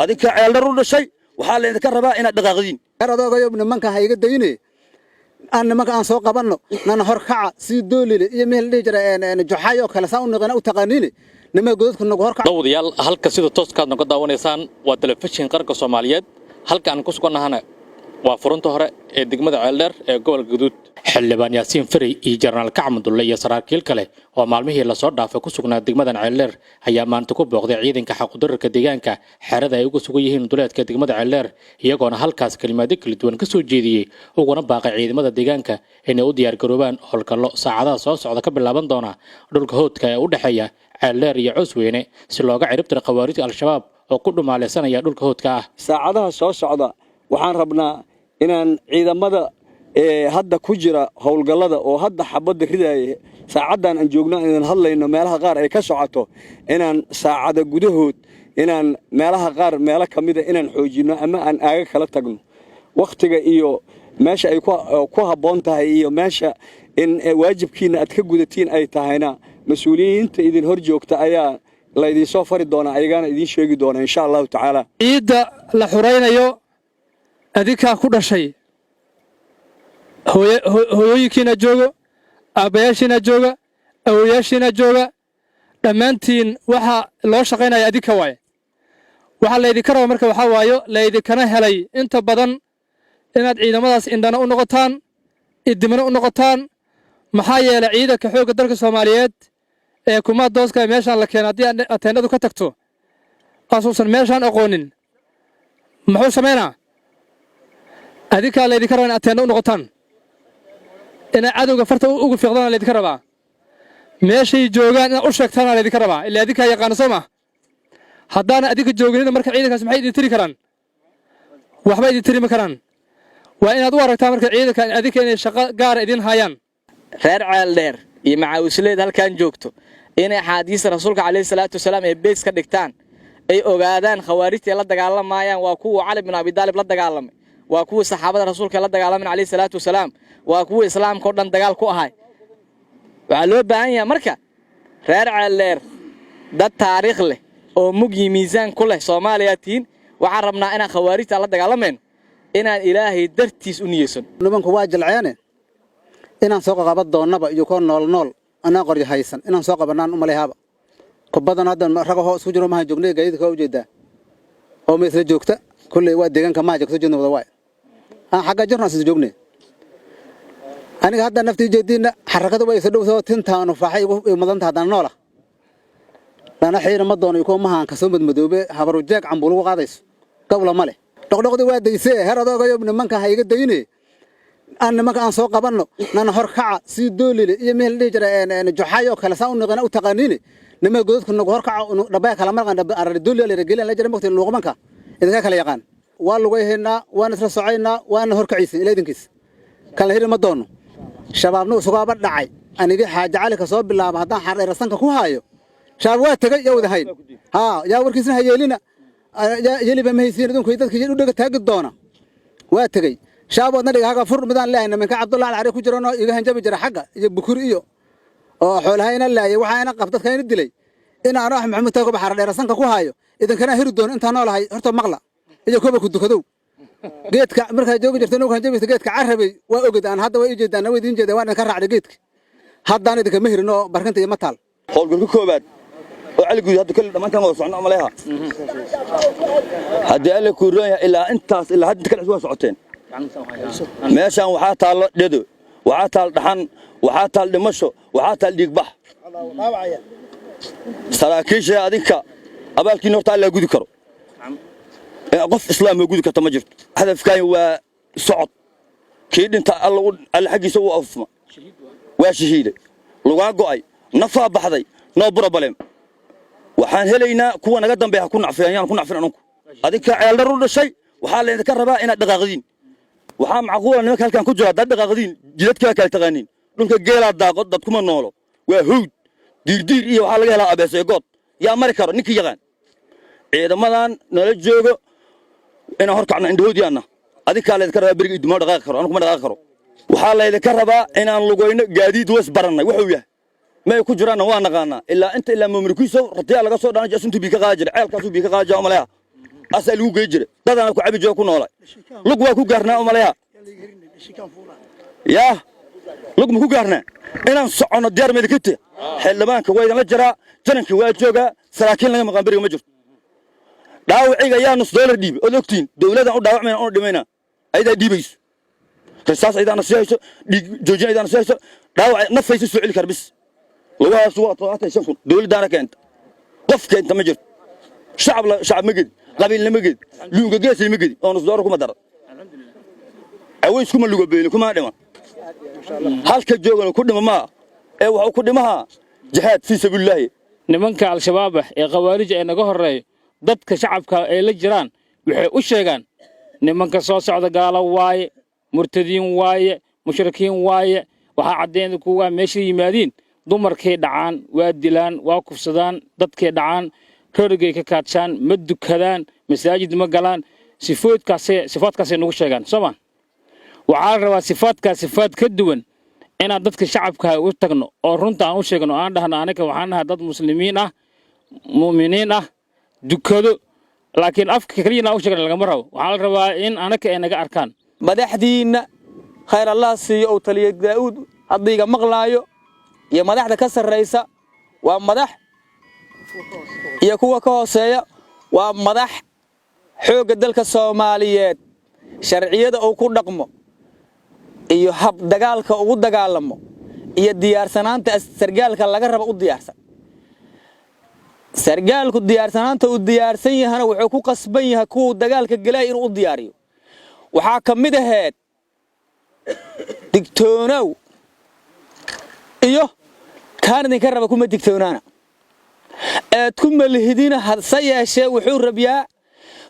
adinka ceeldar u dhashay waxaa la idinka rabaa inaad dhaqaaqdiin aradoogayo nimanka ha iga dayne aan nimanka aan soo qabanno nana hor kaca sii doolile iyo meel dhihi jira joxaayo kale saa u naqana u taqaaniine nimanka godadka nagu hor kaca dawadayaal halka sida tooskaad naga daawanaysaan waa telefishin qaranka Soomaaliyeed halka aan ku sugannahana waa furunta hore ee degmada Ceeldheer ee gobolka Gaduud xildhibaan Yaasiin Fari iyo Jenaraal Kacmadulle iyo saraakiil kale oo maalmihii la soo dhaafay ku sugnaa degmada Ceeldheer ayaa maanta ku booqday ciidanka xaquudarka deegaanka xerada ay ugu sugan yihiin duleedka degmada Ceeldheer iyagoona halkaas kalimaad kala duwan ka soo jeediyay uguna baaqay ciidamada deegaanka inay u diyaar garoobaan howlgallo saacadaha soo socda ka bilaaban doona dhulka hoodka ee u dhaxeeya Ceeldheer iyo Cusweyne si looga ciribtiro khawaarijta al-shabaab oo ku dhumaaleysanaya dhulka hoodka ah saacadaha soo socda waxaan rabnaa inaan ciidamada hadda ku jira howlgallada oo hadda xabadda ridaya saacadan aan joogno inaan hadlayno meelaha qaar ay ka socoto inaan saacada gudahood inaan meelaha qaar meelo kamida inaan xoojino ama aan aaga kala tagno waqtiga iyo meesha ay ku habboon tahay iyo meesha in waajibkiina aad ka gudatiin ay tahayna mas'uuliyiinta idin hor joogta ayaa la idin soo fari doona ayagana idin sheegi doona insha Allah ta'ala ciida la xureynayo adinka ku dhashay hooyooyinkiina jooga aabayaashiina jooga awooyaashiina jooga dhammaantiin waxa loo shaqaynaya adinka waaye waxa la idinka rabo marka waxa waayo la idinkana helay inta badan inaad ciidamadaas indhana u noqotaan idimana u noqotaan maxaa yeelay ciidanka xoogga dalka Soomaaliyeed ee kuma dooska meeshan la keenay haddii ateendadu ka tagto asuusan meeshan aqoonin muxuu sameynaa adinka la idinka rabo in ateenda u noqotaan ina cadowga farta ugu fiiqdana la idinka rabaa meeshay joogaan in u sheegtaan la idinka rabaa ilaa adinka yaqaan Soomaa haddana adinka joogin marka ciidankaas maxay idin tiri karaan waxba idin tiri ma karaan waa inaad u aragtaa marka ciidanka adinka inay shaqo gaar idin hayaan reer Ceeldheer iyo macaawisleed halkan joogto inay xadiis rasuulka kaleey salaatu wasalaam ee bees ka dhigtaan ay ogaadaan khawaarijta la dagaalamayaan waa kuwa Cali ibn Abi Talib la dagaalamay waa kuwa saxaabada rasuulka la dagaalamay kaleey salaatu wasalaam waa kuwa islaamka oo dhan dagaal ku ahay waxa loo baahan yahay marka reer Ceeldheer dad taariikh leh oo mugi miisaan ku leh Soomaaliya tiin waxa rabnaa inaan khawaarijta la dagaalameen inaan Ilaahay dartiis u niyeysan nimanku waa jilcayane inaan soo qaban doonaba iyo ko nool ana qoryo haysan inaan soo qabanaan u maleeyaba ku badan hadda ragaho isku jiro ma joognay gaadiidka u jeedaa oo meesla joogta kullee waa deegaanka ma joogto jeedna wada waay aan xagga jirna soo joognay aniga hadda naftii jeedina xarakadu way soo dhowso tintaan faaxay ugu madanta hadana noola lana xiir ma doono ko mahan ka soo madmadoobe habaru jeeg cambuul ugu qaadayso gobla male dhaqdhaqdi waa daysay heradoogayo nimanka ha iga dayne aan nimanka aan soo qabanno nana hor kaca sii doolile iyo meel dhihi jira joxaayo kale saa u naqana u taqaaniine nimanka godadka nagu hor kaca dhabay kala marqan arar doolile la gelin la jira waqti luuqmanka idinka kala yaqaan waa lagu heynaa waan isla socaynaa waan hor kaciisin ilaydankiis kala hiri ma doono shabaabna sugaaba dhacay aniga xaaja cali ka soo bilaabo haddaan xareer sanka ku haayo shabaab waa tagay yaa wada hayn yaa warkiisna hayeelina yeliba ma haysiin idinku dadka u dhaga taagi doona waa tagay shabaab wadna dhigaga fur midaan leeyna minka Cabdullaah al-Ari ku jirano iga hanjabi jira xaga iyo bukur iyo oo xoolahayna laayay waxaana qabdadka in dilay in aan wax Maxamed tago baxar dheer sanka ku haayo idinkana hiri doon inta noolahay horta maqla iyo kooba ku dukadow geedka markaa joogi jirtay inuu hanjabista geedka carabay waa ogadaan hadda way jeedaan way idin jeedaan waan ka raacday geedka haddana idinka ma hirino barkanta iyo mataal howlgalka koobaad oo cali guud hadda kale dhamaantan wada socno maleeha hadii alle ku rooya ilaa intaas ilaa hadda kale soo socoteen meeshan waxaa taalo dhedo waxaa taal dhaxan waxaa taal dhimasho waxaa taal dhiigbax saraakiisha adinka abaalkiina horta alla gudi karo qof islaam oo gudi karta ma jirto hadafkan waa socod kii dhinta alla xaqiisa uu afma waa shahiid lugaa go'ay nafaa baxday no problem waxaan helaynaa kuwa naga dambeeya ku nacfiyaan ku nacfin anku adinka ceeldar u dhashay waxa la idinka rabaa inaad dhaqaaqdiin waxa macquul nimanka halkan ku jira dad dhaqaaqdiin jidadka kala taqaaniin dhulka geela daaqad dad kuma noolo waa hawd diirdiir iyo waxa laga helaa abeesay god yaa mari karo ninkii yaqaan ciidamadan nala joogo ina hor kacna indhoodiyaana adinka la idinka rabaa bariga idmo dhaqaaq karo anku ma dhaqaaq karo waxa la idinka rabaa inaan lugoyno gaadiid was barannay wuxuu yahay ما يكون جرانا وانا قانا إلا أنت إلا مملكيسو رتيا لقى صوت أنا جالس أنتو بيك قاجر عيال كاسو بيك قاجر أملاها أسألوا جيجر ده أنا كو عبي جو كون ولا لقوا كو قرنا أملاها يا لقوا كو قرنا إنا صعنا الديار ملكتي حلبان كويدا لجرا جنن كويد جوجا سراكين لنا مقابر ما جرت داوعيga yaa nus dollar dhiib oo ogtiin dawladda u dhaawacmeen oo dhimayna ayda dhiibayso rasaas ayda nasayso dhiig joojin ayda nasayso dhaawac nafayso soo cili karbis lawaas waa toota shan dawladdaana keenta qof keenta ma jirto shacab ma gedi qabiil ma gedi luuga geesay ma gedi oo nus dollar kuma daro aweys kuma luuga beeyna kuma dhima halka joogana ku dhima ma ee waxa ku dhimaha jihaad fi sabiilillah nimanka al-shabaab ee qawaarij ay naga horeeyay dadka shacabka ay la jiraan waxay u sheegaan nimanka soo socda gaala waaye murtadiin waaye mushrikiin waaye waxa cadeyn kuwa meesha yimaadeen dumarkay dhacaan waa dilaan waa kufsadaan dadkay dhacaan roorigay ka kaadsan ma dukadaan masaajid ma galaan sifaadkaas nagu sheegaan Soomaan waxa rabaa sifaad ka duwan inaan dadka shacabka u tagno oo runta aan u sheegno aan dhahno anaga waxaan nahay dad muslimiin ah muuminiin ah dukado laakiin afka kaliya aan u sheegno laga maraw waxa la rabaa in anaga ay naga arkaan madaxdiina khayr Allah siiyo oo taliye Daawud hadiga maqlaayo iyo madaxda ka sareysa waa madax iyo kuwa ka hooseeya waa madax xooga dalka Soomaaliyeed sharciyada oo ku dhaqmo iyo hab dagaalka ugu dagaalamo iyo diyaarsanaanta sargaalka laga rabo u diyaarsan sargaalku diyaarsanaanta u diyaarsan yahana wuxuu ku qasban yahay kuwa dagaalka galay inuu u diyaariyo waxa kamid ahayd digtoonow iyo kaan idinka raba kuma digtoonaana aad ku malihidina hadsa yeeshee wuxuu rabiyaa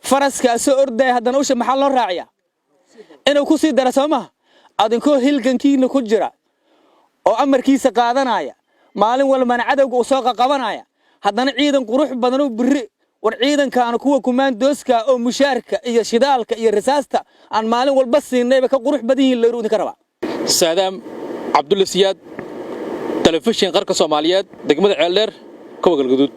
faraskaas orday haddana usha maxaa loo raaciyaa inuu ku sii daro Soomaa adinkoo hilgankiina ku jira oo amarkiisa qaadanaya maalin walba cadawga u soo qabanaya haddana ciidan qurux badan oo biri war ciidankaana kuwa kumaandooska oo mushaarka iyo shidaalka iyo rasaasta aan maalin walba siinayba ka qurux badan yihiin leeru idinka raba saadam Cabdulla Siyaad telefishin qarka Soomaaliyeed degmada Ceeldheer Koonfur Galgaduud